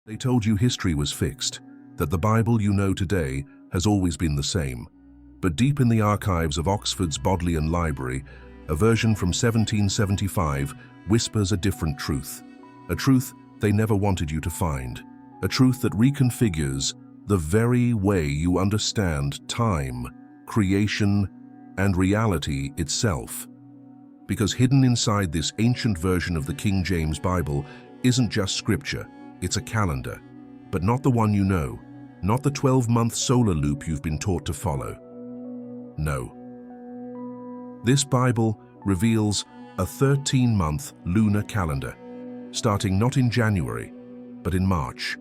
They told you history was fixed, that the Bible you know today has always been the same. But deep in the archives of Oxford's Bodleian Library, a version from 1775 whispers a different truth. A truth they never wanted you to find. A truth that reconfigures the very way you understand time, creation, and reality itself. Because hidden inside this ancient version of the King James Bible isn't just scripture, it's a calendar. But not the one you know, not the 12-month solar loop you've been taught to follow. No. This Bible reveals a 13-month lunar calendar, starting not in January, but in March.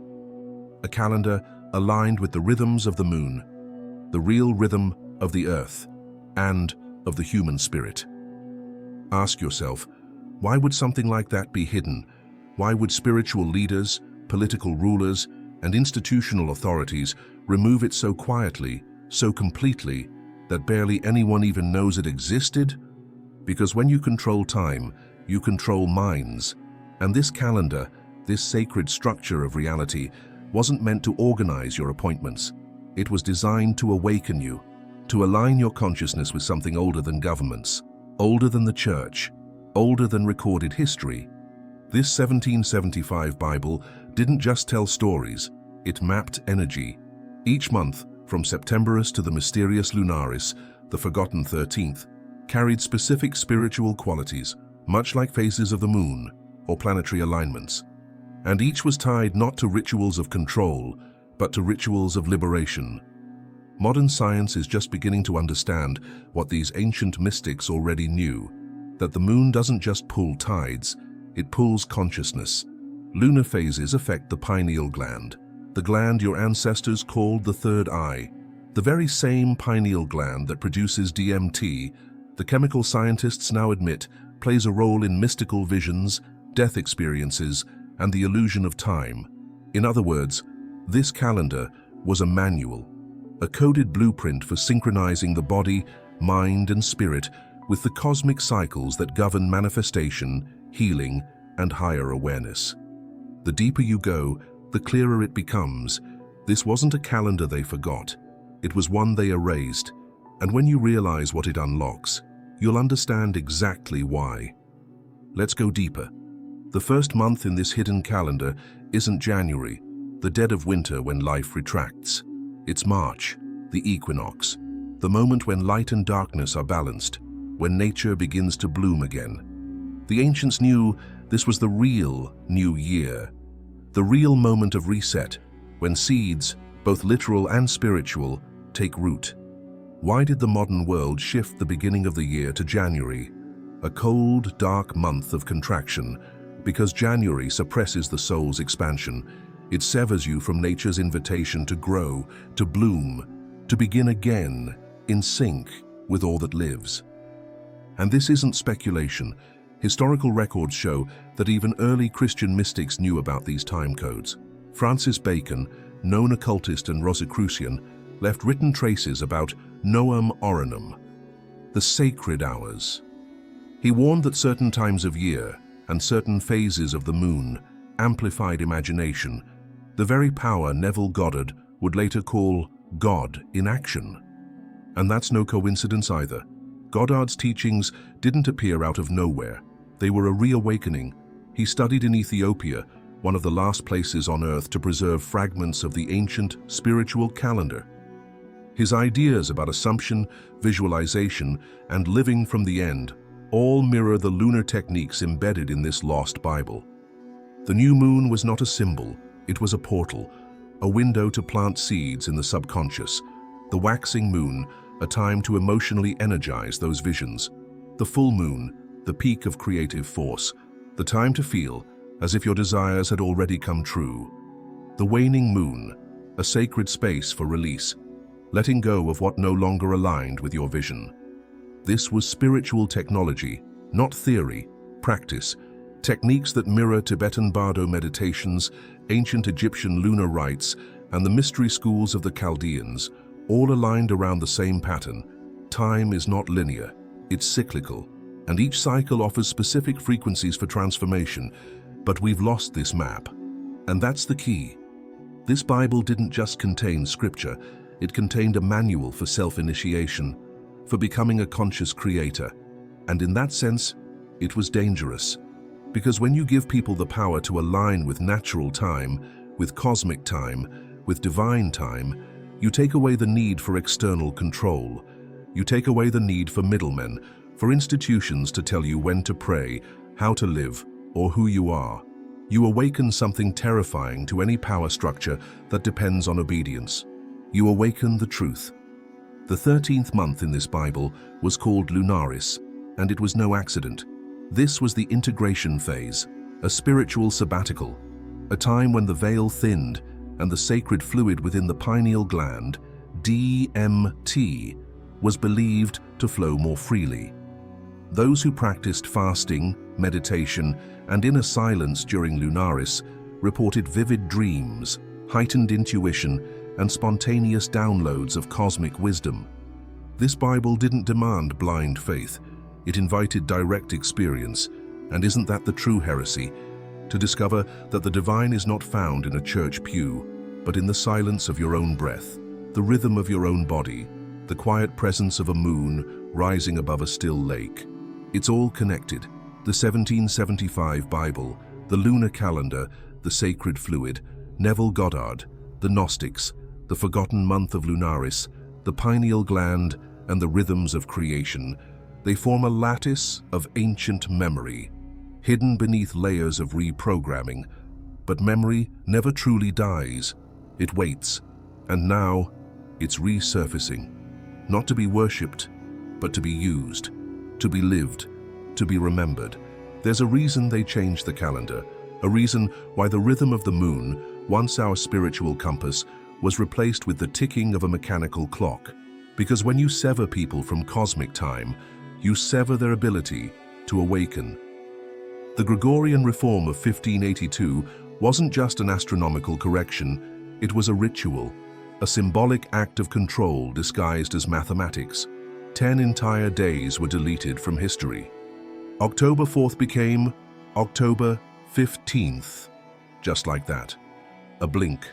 A calendar aligned with the rhythms of the moon, the real rhythm of the earth, and of the human spirit. Ask yourself, why would something like that be hidden? Why would spiritual leaders, political rulers, and institutional authorities remove it so quietly, so completely, that barely anyone even knows it existed? Because when you control time, you control minds. And this calendar, this sacred structure of reality, wasn't meant to organize your appointments. It was designed to awaken you, to align your consciousness with something older than governments, older than the church, older than recorded history. This 1775 Bible didn't just tell stories, it mapped energy. Each month, from Septemberus to the mysterious Lunaris, the forgotten 13th, carried specific spiritual qualities, much like phases of the moon or planetary alignments. And each was tied not to rituals of control, but to rituals of liberation. Modern science is just beginning to understand what these ancient mystics already knew, that the moon doesn't just pull tides, it pulls consciousness. Lunar phases affect the pineal gland, the gland your ancestors called the third eye, the very same pineal gland that produces DMT, the chemical scientists now admit plays a role in mystical visions, death experiences, and the illusion of time. In other words, this calendar was a manual, a coded blueprint for synchronizing the body, mind, and spirit with the cosmic cycles that govern manifestation, healing, and higher awareness. The deeper you go, the clearer it becomes. This wasn't a calendar they forgot. It was one they erased. And when you realize what it unlocks, you'll understand exactly why. Let's go deeper. The first month in this hidden calendar isn't January, the dead of winter when life retracts. It's March, the equinox, the moment when light and darkness are balanced, when nature begins to bloom again. The ancients knew this was the real new year, the real moment of reset, when seeds, both literal and spiritual, take root. Why did the modern world shift the beginning of the year to January, a cold, dark month of contraction? Because January suppresses the soul's expansion. It severs you from nature's invitation to grow, to bloom, to begin again, in sync with all that lives. And this isn't speculation. Historical records show that even early Christian mystics knew about these time codes. Francis Bacon, known occultist and Rosicrucian, left written traces about Noam Oranum, the sacred hours. He warned that certain times of year and certain phases of the moon amplified imagination, the very power Neville Goddard would later call God in action. And that's no coincidence either. Goddard's teachings didn't appear out of nowhere. They were a reawakening. He studied in Ethiopia, one of the last places on Earth to preserve fragments of the ancient spiritual calendar. His ideas about assumption, visualization, and living from the end all mirror the lunar techniques embedded in this lost Bible. The new moon was not a symbol, it was a portal, a window to plant seeds in the subconscious. The waxing moon, a time to emotionally energize those visions. The full moon, the peak of creative force, the time to feel as if your desires had already come true. The waning moon, a sacred space for release, letting go of what no longer aligned with your vision. This was spiritual technology, not theory, practice, techniques that mirror Tibetan Bardo meditations, ancient Egyptian lunar rites, and the mystery schools of the Chaldeans, all aligned around the same pattern. Time is not linear, it's cyclical, and each cycle offers specific frequencies for transformation, but we've lost this map. And that's the key. This Bible didn't just contain scripture, it contained a manual for self-initiation, for becoming a conscious creator. And in that sense, it was dangerous. Because when you give people the power to align with natural time, with cosmic time, with divine time, you take away the need for external control. You take away the need for middlemen, for institutions to tell you when to pray, how to live, or who you are. You awaken something terrifying to any power structure that depends on obedience. You awaken the truth. The 13th month in this Bible was called Lunaris, and it was no accident. This was the integration phase, a spiritual sabbatical, a time when the veil thinned and the sacred fluid within the pineal gland, DMT, was believed to flow more freely. Those who practiced fasting, meditation, and inner silence during Lunaris reported vivid dreams, heightened intuition, and spontaneous downloads of cosmic wisdom. This Bible didn't demand blind faith. It invited direct experience. And isn't that the true heresy? To discover that the divine is not found in a church pew, but in the silence of your own breath, the rhythm of your own body, the quiet presence of a moon rising above a still lake. It's all connected. The 1775 Bible, the lunar calendar, the sacred fluid, Neville Goddard, the Gnostics, the forgotten month of Lunaris, the pineal gland, and the rhythms of creation. They form a lattice of ancient memory, hidden beneath layers of reprogramming. But memory never truly dies. It waits, and now it's resurfacing. Not to be worshipped, but to be used, to be lived, to be remembered. There's a reason they changed the calendar, a reason why the rhythm of the moon, once our spiritual compass, was replaced with the ticking of a mechanical clock. Because when you sever people from cosmic time, you sever their ability to awaken. The Gregorian reform of 1582 wasn't just an astronomical correction, it was a ritual, a symbolic act of control disguised as mathematics. 10 entire days were deleted from history. October 4th became October 15th, just like that. A blink,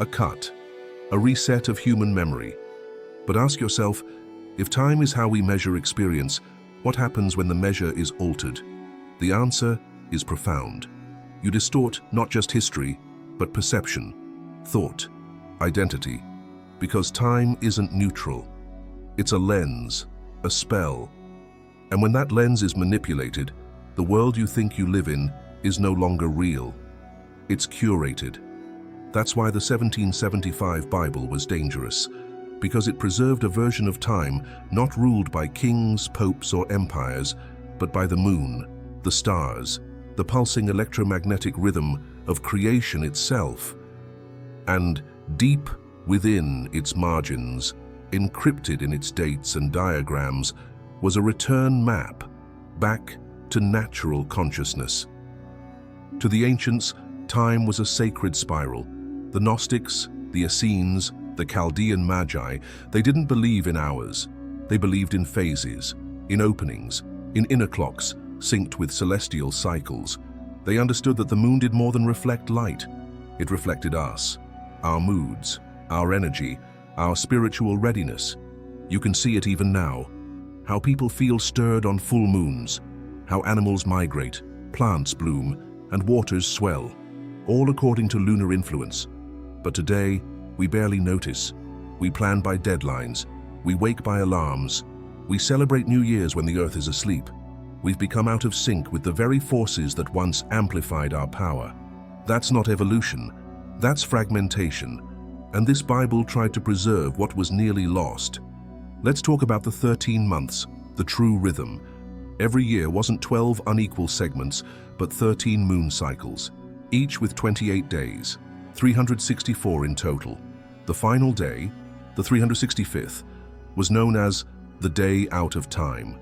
a cut, a reset of human memory. But ask yourself, if time is how we measure experience, what happens when the measure is altered? The answer is profound. You distort not just history, but perception, thought, identity. Because time isn't neutral. It's a lens, a spell. And when that lens is manipulated, the world you think you live in is no longer real. It's curated. That's why the 1775 Bible was dangerous, because it preserved a version of time not ruled by kings, popes, or empires, but by the moon, the stars, the pulsing electromagnetic rhythm of creation itself. And deep within its margins, encrypted in its dates and diagrams, was a return map back to natural consciousness. To the ancients, time was a sacred spiral. The Gnostics, the Essenes, the Chaldean Magi, they didn't believe in hours. They believed in phases, in openings, in inner clocks, synced with celestial cycles. They understood that the moon did more than reflect light. It reflected us, our moods, our energy, our spiritual readiness. You can see it even now. How people feel stirred on full moons, how animals migrate, plants bloom, and waters swell, all according to lunar influence. But today, we barely notice. We plan by deadlines, we wake by alarms, we celebrate New Year's when the Earth is asleep. We've become out of sync with the very forces that once amplified our power. That's not evolution, that's fragmentation. And this Bible tried to preserve what was nearly lost. Let's talk about the 13 months, the true rhythm. Every year wasn't 12 unequal segments, but 13 moon cycles, each with 28 days, 364 in total. The final day, the 365th, was known as the day out of time.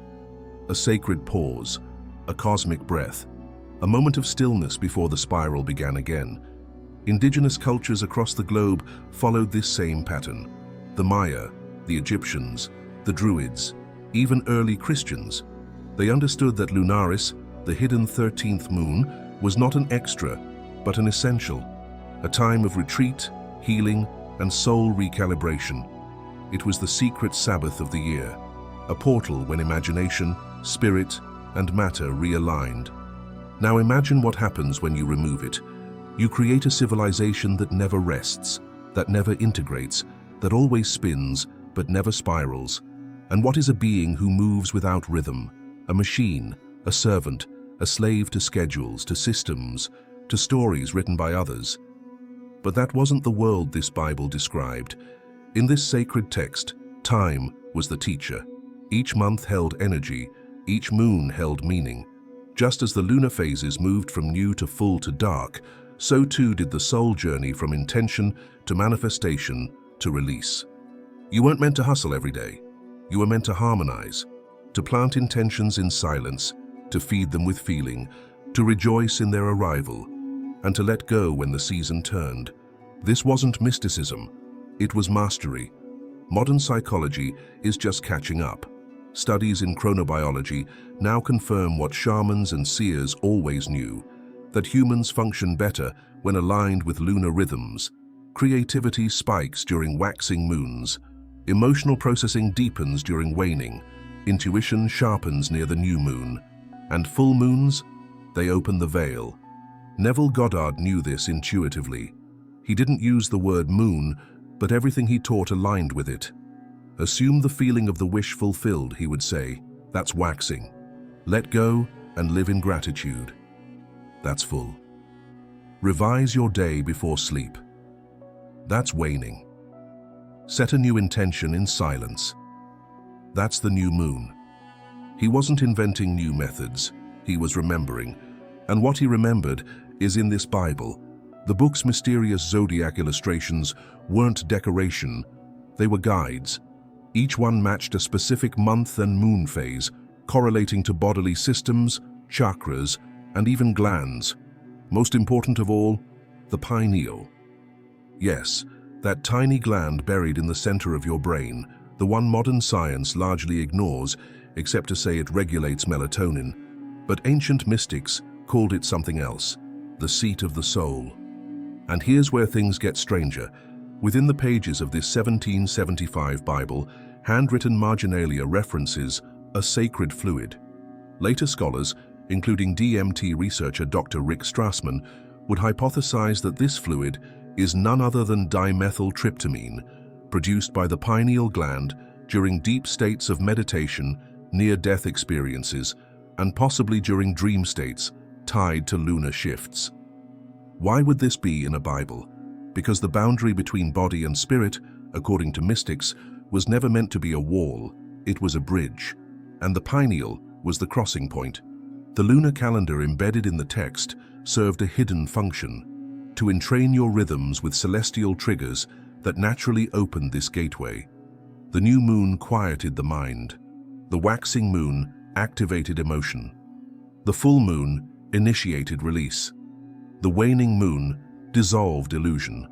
A sacred pause, a cosmic breath, a moment of stillness before the spiral began again. Indigenous cultures across the globe followed this same pattern. The Maya, the Egyptians, the Druids, even early Christians. They understood that Lunaris, the hidden 13th moon, was not an extra, but an essential. a time of retreat, healing, and soul recalibration. It was the secret Sabbath of the year, a portal when imagination, spirit, and matter realigned. Now imagine what happens when you remove it. You create a civilization that never rests, that never integrates, that always spins but never spirals. And what is a being who moves without rhythm? A machine, a servant, a slave to schedules, to systems, to stories written by others. But that wasn't the world this Bible described. In this sacred text, time was the teacher. Each month held energy, each moon held meaning. Just as the lunar phases moved from new to full to dark, so too did the soul journey from intention to manifestation to release. You weren't meant to hustle every day. You were meant to harmonize, to plant intentions in silence, to feed them with feeling, to rejoice in their arrival, and to let go when the season turned. This wasn't mysticism, it was mastery. Modern psychology is just catching up. Studies in chronobiology now confirm what shamans and seers always knew, that humans function better when aligned with lunar rhythms. Creativity spikes during waxing moons. Emotional processing deepens during waning. Intuition sharpens near the new moon. And full moons, they open the veil. Neville Goddard knew this intuitively. He didn't use the word moon, but everything he taught aligned with it. Assume the feeling of the wish fulfilled, he would say. That's waxing. Let go and live in gratitude. That's full. Revise your day before sleep. That's waning. Set a new intention in silence. That's the new moon. He wasn't inventing new methods, he was remembering. And what he remembered is in this Bible. The book's mysterious zodiac illustrations weren't decoration, they were guides. Each one matched a specific month and moon phase, correlating to bodily systems, chakras, and even glands. Most important of all, the pineal. Yes, that tiny gland buried in the center of your brain, the one modern science largely ignores, except to say it regulates melatonin. But ancient mystics called it something else, the seat of the soul. And here's where things get stranger. Within the pages of this 1775 Bible, handwritten marginalia references a sacred fluid. Later scholars, including DMT researcher Dr. Rick Strassman, would hypothesize that this fluid is none other than dimethyltryptamine, produced by the pineal gland during deep states of meditation, near-death experiences, and possibly during dream states tied to lunar shifts. Why would this be in a Bible? Because the boundary between body and spirit, according to mystics, was never meant to be a wall, it was a bridge. And the pineal was the crossing point. The lunar calendar embedded in the text served a hidden function, to entrain your rhythms with celestial triggers that naturally opened this gateway. The new moon quieted the mind. The waxing moon activated emotion. The full moon initiated release. The waning moon dissolved illusion.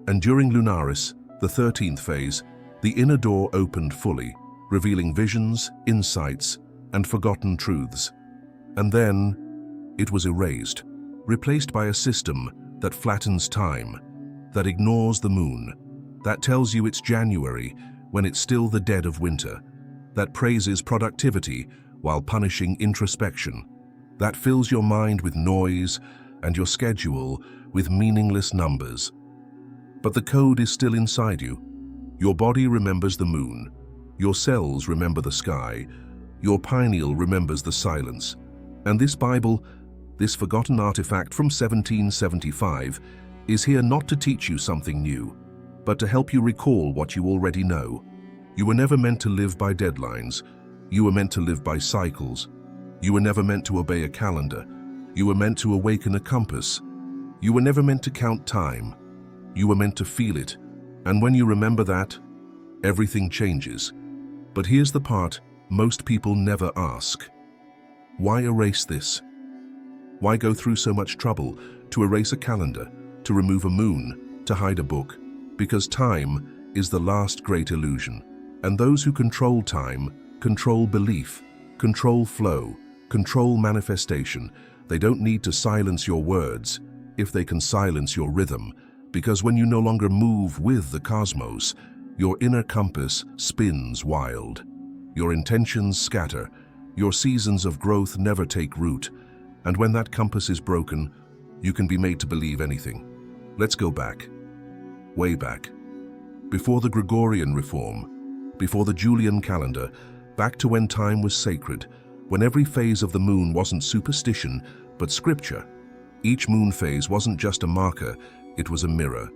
And during Lunaris, the 13th phase, the inner door opened fully, revealing visions, insights, and forgotten truths. And then it was erased, replaced by a system that flattens time, that ignores the moon, that tells you it's January when it's still the dead of winter, that praises productivity while punishing introspection, that fills your mind with noise and your schedule with meaningless numbers. But the code is still inside you. Your body remembers the moon, your cells remember the sky, your pineal remembers the silence. And this Bible, this forgotten artifact from 1775, is here not to teach you something new, but to help you recall what you already know. You were never meant to live by deadlines. You were meant to live by cycles. You were never meant to obey a calendar. You were meant to awaken a compass. You were never meant to count time. You were meant to feel it. And when you remember that, everything changes. But here's the part most people never ask. Why erase this? Why go through so much trouble to erase a calendar, to remove a moon, to hide a book? Because time is the last great illusion. And those who control time control belief, control flow, control manifestation. They don't need to silence your words. if they can silence your rhythm, because when you no longer move with the cosmos, your inner compass spins wild. Your intentions scatter, your seasons of growth never take root, and when that compass is broken, you can be made to believe anything. Let's go back, way back, before the Gregorian reform, before the Julian calendar, back to when time was sacred, when every phase of the moon wasn't superstition, but scripture. Each moon phase wasn't just a marker, it was a mirror,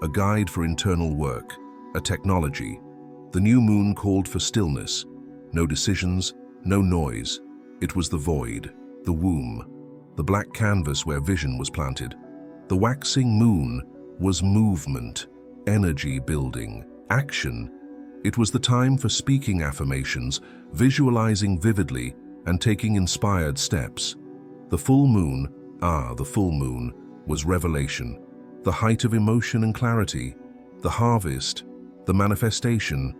a guide for internal work, a technology. The new moon called for stillness, no decisions, no noise. It was the void, the womb, the black canvas where vision was planted. The waxing moon was movement, energy building, action. It was the time for speaking affirmations, visualizing vividly, and taking inspired steps. The full moon, the full moon, was revelation, the height of emotion and clarity, the harvest, the manifestation,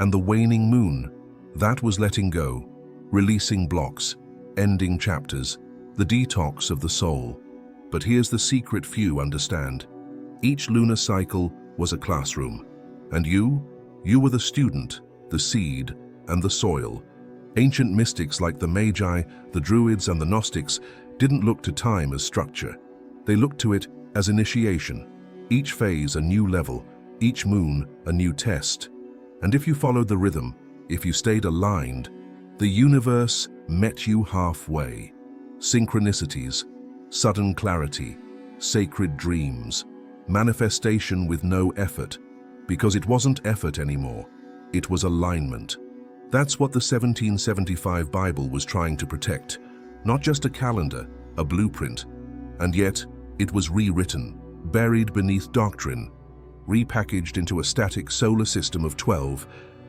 and the waning moon. That was letting go, releasing blocks, ending chapters, the detox of the soul. But here's the secret few understand. Each lunar cycle was a classroom, and you were the student, the seed, and the soil. Ancient mystics like the Magi, the Druids, and the Gnostics didn't look to time as structure. They looked to it as initiation. Each phase a new level, each moon a new test. And if you followed the rhythm, if you stayed aligned, the universe met you halfway. Synchronicities, sudden clarity, sacred dreams, manifestation with no effort, because it wasn't effort anymore, it was alignment. That's what the 1775 Bible was trying to protect, not just a calendar, a blueprint. And yet, it was rewritten, buried beneath doctrine, repackaged into a static solar system of 12,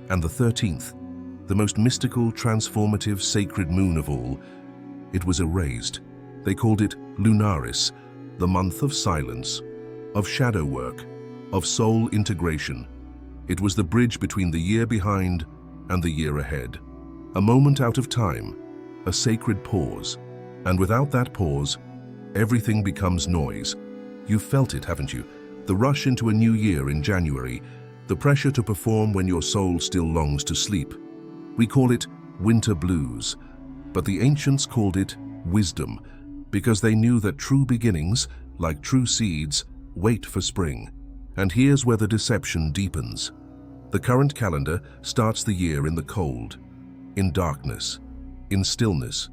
and the 13th, the most mystical, transformative, sacred moon of all, it was erased. They called it Lunaris, the month of silence, of shadow work, of soul integration. It was the bridge between the year behind and the year ahead. A moment out of time, a sacred pause. And without that pause, everything becomes noise. You've felt it, haven't you? The rush into a new year in January, the pressure to perform when your soul still longs to sleep. We call it winter blues, but the ancients called it wisdom, because they knew that true beginnings, like true seeds, wait for spring. And here's where the deception deepens. The current calendar starts the year in the cold, in darkness, in stillness.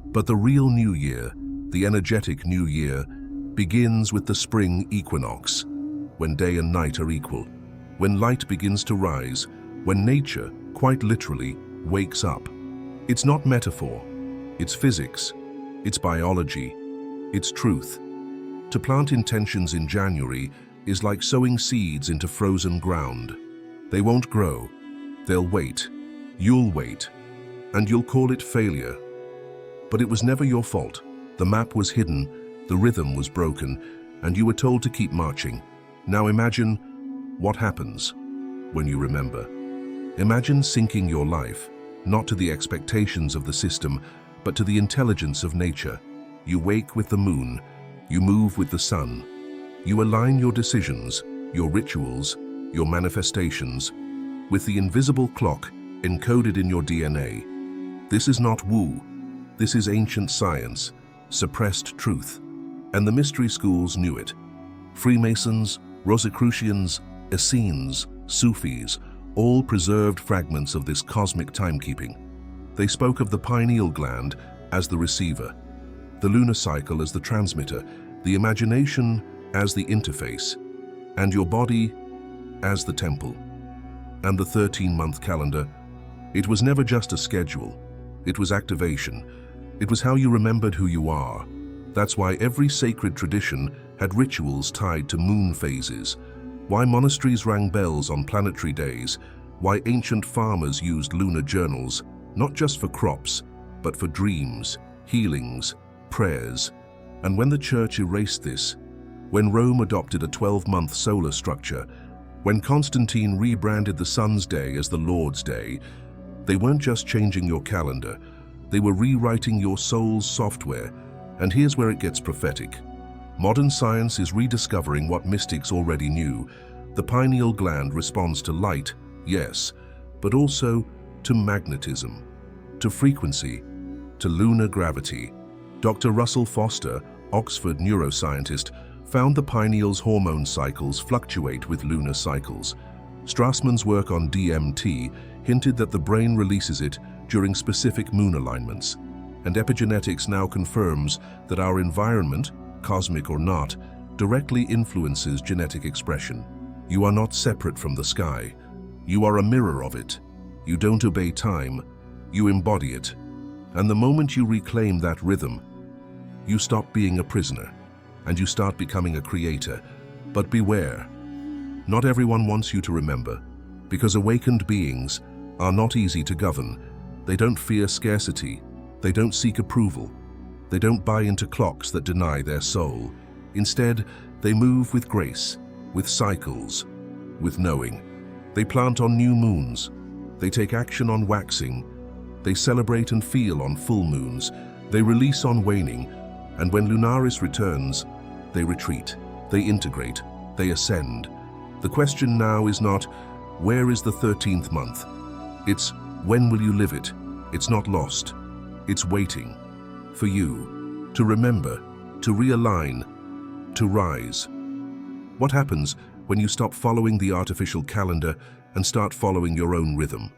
But the real new year, the energetic new year, begins with the spring equinox, when day and night are equal, when light begins to rise, when nature, quite literally, wakes up. It's not metaphor, it's physics, it's biology, it's truth. To plant intentions in January is like sowing seeds into frozen ground. They won't grow, they'll wait, you'll wait, and you'll call it failure. But it was never your fault. The map was hidden, the rhythm was broken, and you were told to keep marching. Now imagine what happens when you remember. Imagine syncing your life, not to the expectations of the system, but to the intelligence of nature. You wake with the moon, you move with the sun. You align your decisions, your rituals, your manifestations, with the invisible clock encoded in your DNA. This is not woo, this is ancient science, suppressed truth. And the mystery schools knew it. Freemasons, Rosicrucians, Essenes, Sufis, all preserved fragments of this cosmic timekeeping. They spoke of the pineal gland as the receiver, the lunar cycle as the transmitter, the imagination as the interface, and your body as the temple. And the 13-month calendar, it was never just a schedule, it was activation. It was how you remembered who you are. That's why every sacred tradition had rituals tied to moon phases, why monasteries rang bells on planetary days, why ancient farmers used lunar journals, not just for crops, but for dreams, healings, prayers. And when the church erased this, when Rome adopted a 12-month solar structure, when Constantine rebranded the sun's day as the Lord's day, they weren't just changing your calendar, they were rewriting your soul's software. And here's where it gets prophetic. Modern science is rediscovering what mystics already knew. The pineal gland responds to light, yes, but also to magnetism, to frequency, to lunar gravity. Dr. Russell Foster, Oxford neuroscientist, found the pineal's hormone cycles fluctuate with lunar cycles. Strassman's work on DMT hinted that the brain releases it during specific moon alignments, and epigenetics now confirms that our environment, cosmic or not, directly influences genetic expression. You are not separate from the sky. You are a mirror of it. You don't obey time, you embody it. And the moment you reclaim that rhythm, you stop being a prisoner, and you start becoming a creator. But beware, not everyone wants you to remember, because awakened beings are not easy to govern. They don't fear scarcity, they don't seek approval, they don't buy into clocks that deny their soul. Instead, they move with grace, with cycles, with knowing. They plant on new moons, they take action on waxing, they celebrate and feel on full moons, they release on waning, and when Lunaris returns, they retreat, they integrate, they ascend. The question now is not, where is the 13th month? It's, when will you live it? It's not lost. It's waiting for you to remember, to realign, to rise. What happens when you stop following the artificial calendar and start following your own rhythm?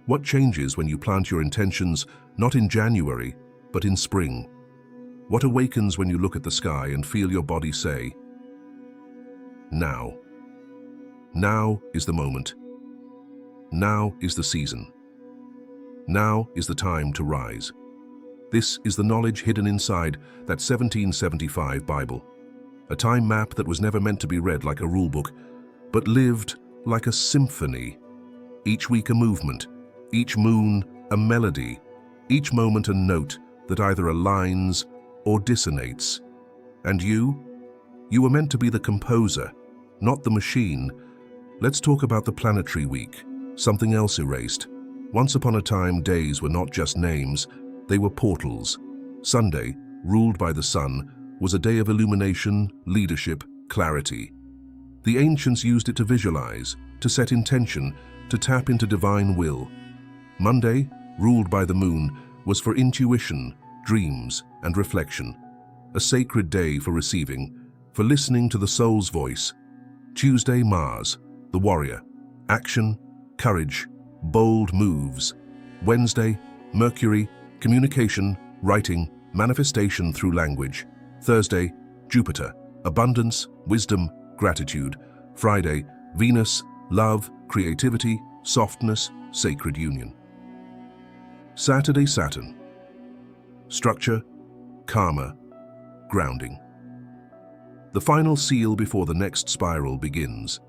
What changes when you plant your intentions not in January, but in spring? What awakens when you look at the sky and feel your body say, now. Now is the moment. Now is the season. Now is the time to rise. This is the knowledge hidden inside that 1775 Bible, a time map that was never meant to be read like a rulebook, but lived like a symphony. Each week a movement, each moon a melody, each moment a note that either aligns or dissonates. And you were meant to be the composer, not the machine. Let's talk about the planetary week, something else erased. Once upon a time, days were not just names, they were portals. Sunday, ruled by the sun, was a day of illumination, leadership, clarity. The ancients used it to visualize, to set intention, to tap into divine will. Monday, ruled by the moon, was for intuition, dreams, and reflection. A sacred day for receiving, for listening to the soul's voice. Tuesday, Mars, the warrior, action, courage, bold moves. Wednesday, Mercury, communication, writing, manifestation through language. Thursday, Jupiter, abundance, wisdom, gratitude. Friday, Venus, love, creativity, softness, sacred union. Saturday, Saturn, structure, karma, grounding. The final seal before the next spiral begins.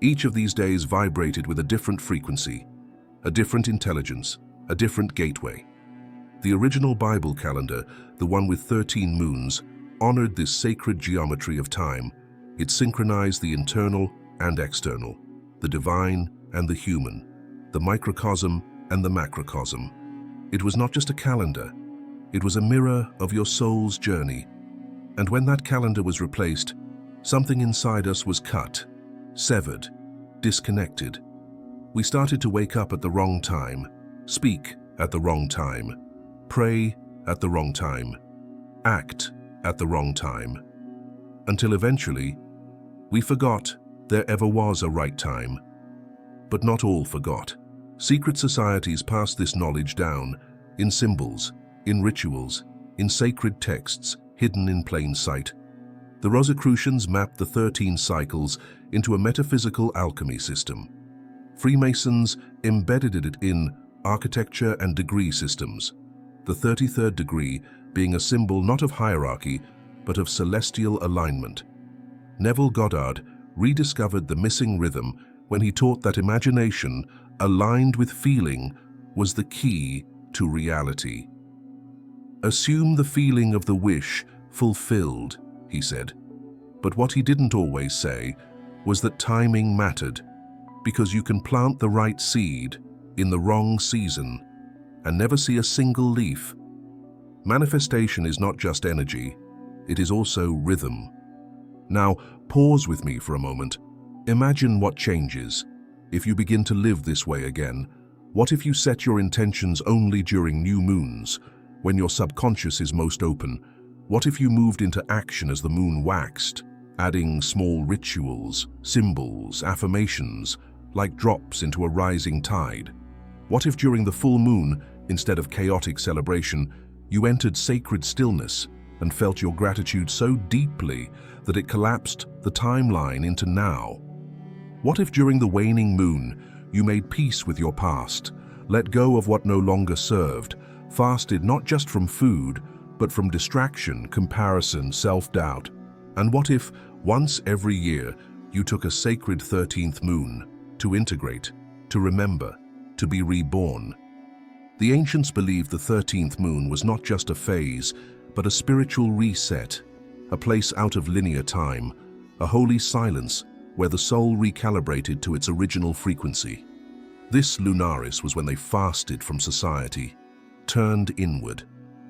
Each of these days vibrated with a different frequency, a different intelligence, a different gateway. The original Bible calendar, the one with 13 moons, honored this sacred geometry of time. It synchronized the internal and external, the divine and the human, the microcosm and the macrocosm. It was not just a calendar, it was a mirror of your soul's journey. And when that calendar was replaced, something inside us was cut, severed, disconnected. We started to wake up at the wrong time, speak at the wrong time, pray at the wrong time, act at the wrong time, until eventually we forgot there ever was a right time. But not all forgot. Secret societies passed this knowledge down in symbols, in rituals, in sacred texts hidden in plain sight. The Rosicrucians mapped the 13 cycles into a metaphysical alchemy system. Freemasons embedded it in architecture and degree systems, the 33rd degree being a symbol not of hierarchy, but of celestial alignment. Neville Goddard rediscovered the missing rhythm when he taught that imagination, aligned with feeling, was the key to reality. Assume the feeling of the wish fulfilled, he said. But what he didn't always say was that timing mattered, because you can plant the right seed in the wrong season and never see a single leaf. Manifestation is not just energy, it is also rhythm. Now, pause with me for a moment. Imagine what changes if you begin to live this way again. What if you set your intentions only during new moons, when your subconscious is most open? What if you moved into action as the moon waxed, adding small rituals, symbols, affirmations, like drops into a rising tide? What if during the full moon, instead of chaotic celebration, you entered sacred stillness and felt your gratitude so deeply that it collapsed the timeline into now? What if during the waning moon, you made peace with your past, let go of what no longer served, fasted not just from food, but from distraction, comparison, self-doubt? And what if, once every year, you took a sacred 13th moon to integrate, to remember, to be reborn? The ancients believed the 13th moon was not just a phase, but a spiritual reset, a place out of linear time, a holy silence where the soul recalibrated to its original frequency. This Lunaris was when they fasted from society, turned inward,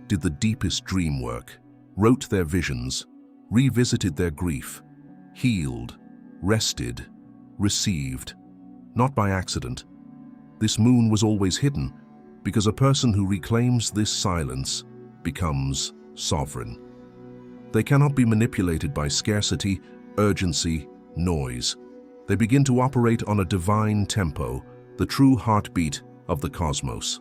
did the deepest dream work, wrote their visions, revisited their grief, healed, rested, received, not by accident. This moon was always hidden, because a person who reclaims this silence becomes sovereign. They cannot be manipulated by scarcity, urgency, noise. They begin to operate on a divine tempo, the true heartbeat of the cosmos.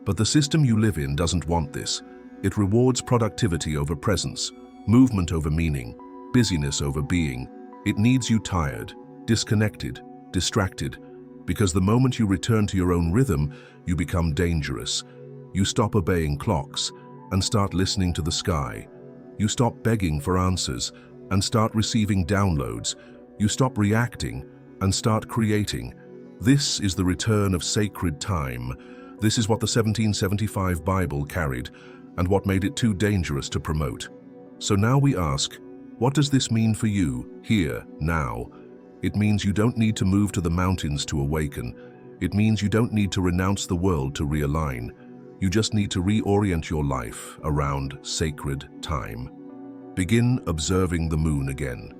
But the system you live in doesn't want this. It rewards productivity over presence, movement over meaning, busyness over being. It needs you tired, disconnected, distracted, because the moment you return to your own rhythm, you become dangerous. You stop obeying clocks and start listening to the sky. You stop begging for answers and start receiving downloads. You stop reacting and start creating. This is the return of sacred time. This is what the 1775 Bible carried and what made it too dangerous to promote. So now we ask, what does this mean for you, here, now? It means you don't need to move to the mountains to awaken. It means you don't need to renounce the world to realign. You just need to reorient your life around sacred time. Begin observing the moon again.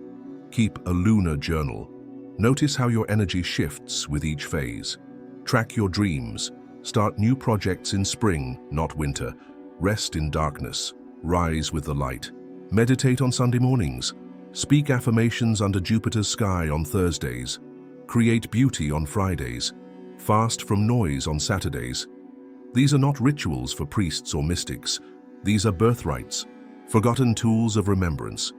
Keep a lunar journal. Notice how your energy shifts with each phase. Track your dreams. Start new projects in spring, not winter. Rest in darkness. Rise with the light. Meditate on Sunday mornings. Speak affirmations under Jupiter's sky on Thursdays. Create beauty on Fridays. Fast from noise on Saturdays. These are not rituals for priests or mystics. These are birthrights, forgotten tools of remembrance.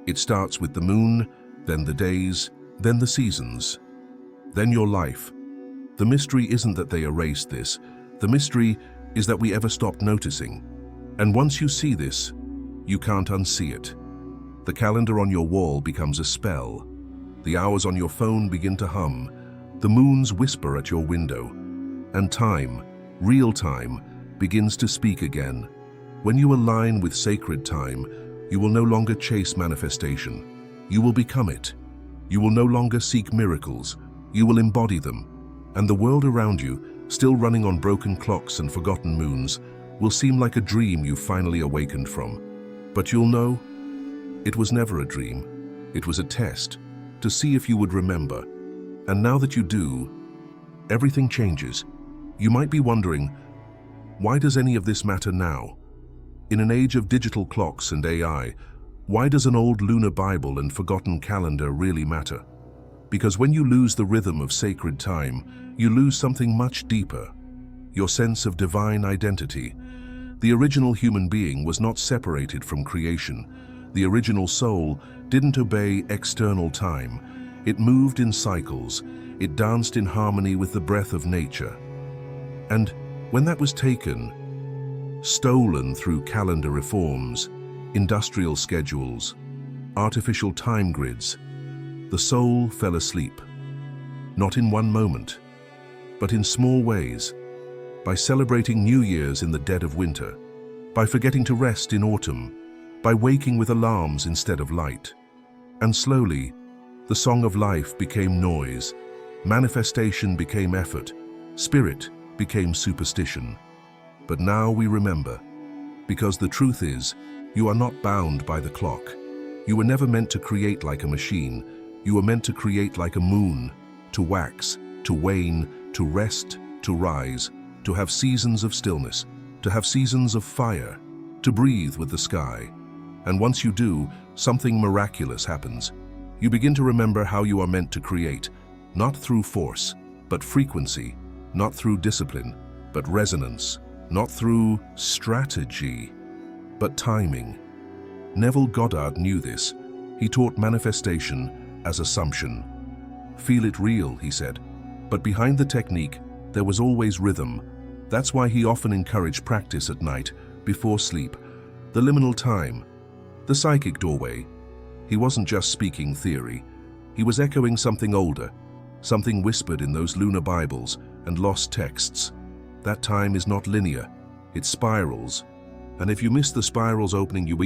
It starts with the moon, then the days, then the seasons, then your life. The mystery isn't that they erased this. The mystery is that we ever stopped noticing. And once you see this, you can't unsee it. The calendar on your wall becomes a spell. The hours on your phone begin to hum. The moons whisper at your window. And time, real time, begins to speak again. When you align with sacred time, you will no longer chase manifestation. You will become it. You will no longer seek miracles. You will embody them. And the world around you, still running on broken clocks and forgotten moons, will seem like a dream you finally awakened from. But you'll know, it was never a dream. It was a test, to see if you would remember. And now that you do, everything changes. You might be wondering, why does any of this matter now? In an age of digital clocks and AI, why does an old lunar Bible and forgotten calendar really matter? Because when you lose the rhythm of sacred time, you lose something much deeper, your sense of divine identity. The original human being was not separated from creation. The original soul didn't obey external time. It moved in cycles. It danced in harmony with the breath of nature. And when that was taken, stolen through calendar reforms, industrial schedules, artificial time grids, the soul fell asleep. Not in one moment, but in small ways, by celebrating New Year's in the dead of winter, by forgetting to rest in autumn, by waking with alarms instead of light. And slowly, the song of life became noise, manifestation became effort, spirit became superstition. But now we remember. Because the truth is, you are not bound by the clock. You were never meant to create like a machine. You were meant to create like a moon, to wax, to wane, to rest, to rise, to have seasons of stillness, to have seasons of fire, to breathe with the sky. And once you do, something miraculous happens. You begin to remember how you are meant to create, not through force, but frequency, not through discipline, but resonance, not through strategy, but timing. Neville Goddard knew this. He taught manifestation as assumption. Feel it real, he said. But behind the technique, there was always rhythm. That's why he often encouraged practice at night, before sleep. The liminal time, the psychic doorway. He wasn't just speaking theory. He was echoing something older, something whispered in those lunar Bibles and lost texts. That time is not linear. It spirals. And if you miss the spiral's opening, you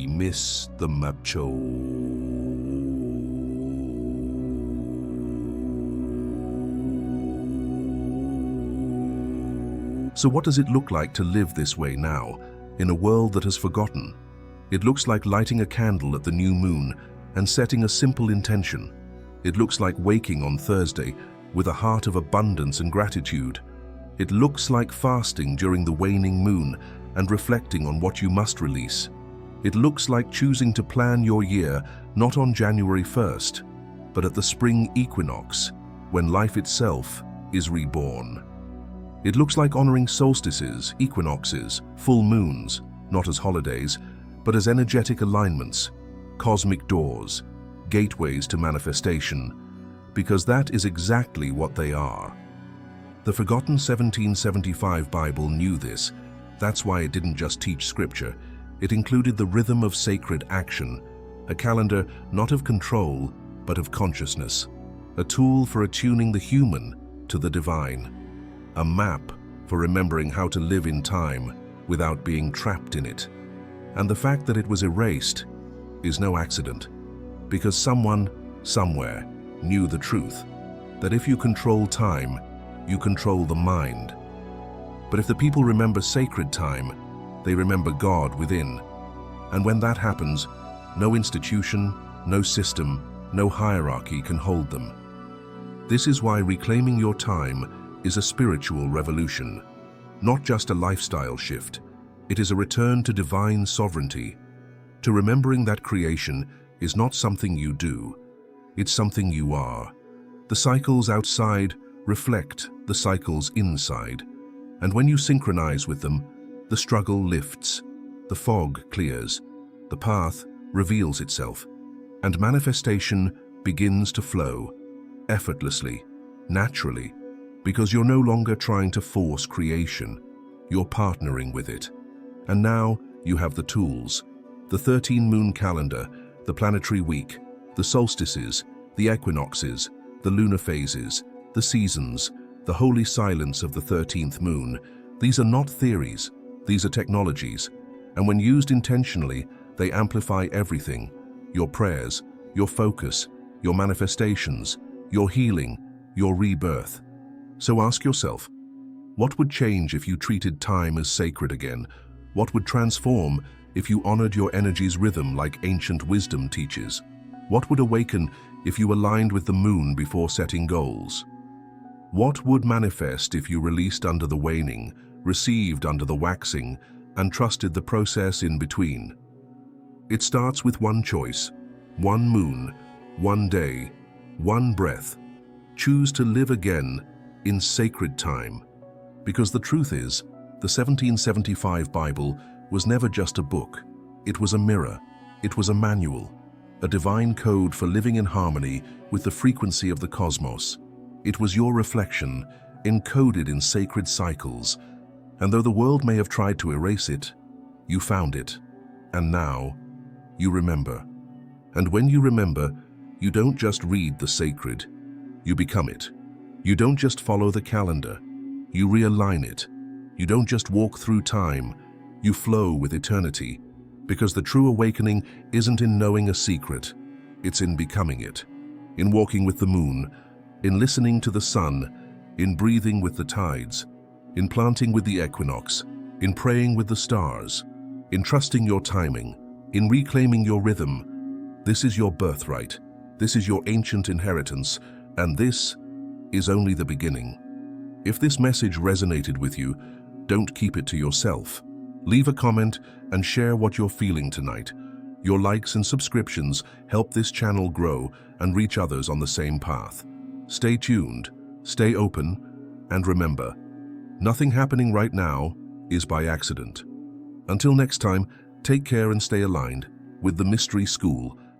miss the macho. So what does it look like to live this way now, in a world that has forgotten? It looks like lighting a candle at the new moon and setting a simple intention. It looks like waking on Thursday with a heart of abundance and gratitude. It looks like fasting during the waning moon and reflecting on what you must release. It looks like choosing to plan your year not on January 1st, but at the spring equinox, when life itself is reborn. It looks like honoring solstices, equinoxes, full moons, not as holidays, but as energetic alignments, cosmic doors, gateways to manifestation, because that is exactly what they are. The forgotten 1775 Bible knew this. That's why it didn't just teach scripture. It included the rhythm of sacred action, a calendar not of control, but of consciousness, a tool for attuning the human to the divine, a map for remembering how to live in time without being trapped in it. And the fact that it was erased is no accident, because someone, somewhere, knew the truth, that if you control time, you control the mind. But if the people remember sacred time, they remember God within. And when that happens, no institution, no system, no hierarchy can hold them. This is why reclaiming your time is a spiritual revolution, not just a lifestyle shift. It is a return to divine sovereignty, to remembering that creation is not something you do, it's something you are. The cycles outside reflect the cycles inside, and when you synchronize with them, the struggle lifts, the fog clears, the path reveals itself, and manifestation begins to flow, effortlessly, naturally, because you're no longer trying to force creation, you're partnering with it. And now you have the tools, the 13-moon calendar, the planetary week, the solstices, the equinoxes, the lunar phases, the seasons, the holy silence of the 13th moon. These are not theories, these are technologies, and when used intentionally, they amplify everything: your prayers, your focus, your manifestations, your healing, your rebirth. So ask yourself, what would change if you treated time as sacred again? What would transform if you honored your energy's rhythm like ancient wisdom teaches? What would awaken if you aligned with the moon before setting goals? What would manifest if you released under the waning, received under the waxing, and trusted the process in between? It starts with one choice, one moon, one day, one breath. Choose to live again in sacred time. Because the truth is, the 1775 Bible was never just a book. It was a mirror. It was a manual, a divine code for living in harmony with the frequency of the cosmos. It was your reflection, encoded in sacred cycles. And though the world may have tried to erase it, you found it. And now, you remember. And when you remember, you don't just read the sacred, you become it. You don't just follow the calendar, you realign it. You don't just walk through time, you flow with eternity. Because the true awakening isn't in knowing a secret, it's in becoming it. In walking with the moon, in listening to the sun, in breathing with the tides, in planting with the equinox, in praying with the stars, in trusting your timing, in reclaiming your rhythm. This is your birthright. This is your ancient inheritance, and this is only the beginning. If this message resonated with you, don't keep it to yourself. Leave a comment and share what you're feeling tonight. Your likes and subscriptions help this channel grow and reach others on the same path. Stay tuned, stay open, and remember, nothing happening right now is by accident. Until next time, take care and stay aligned with the Mystery School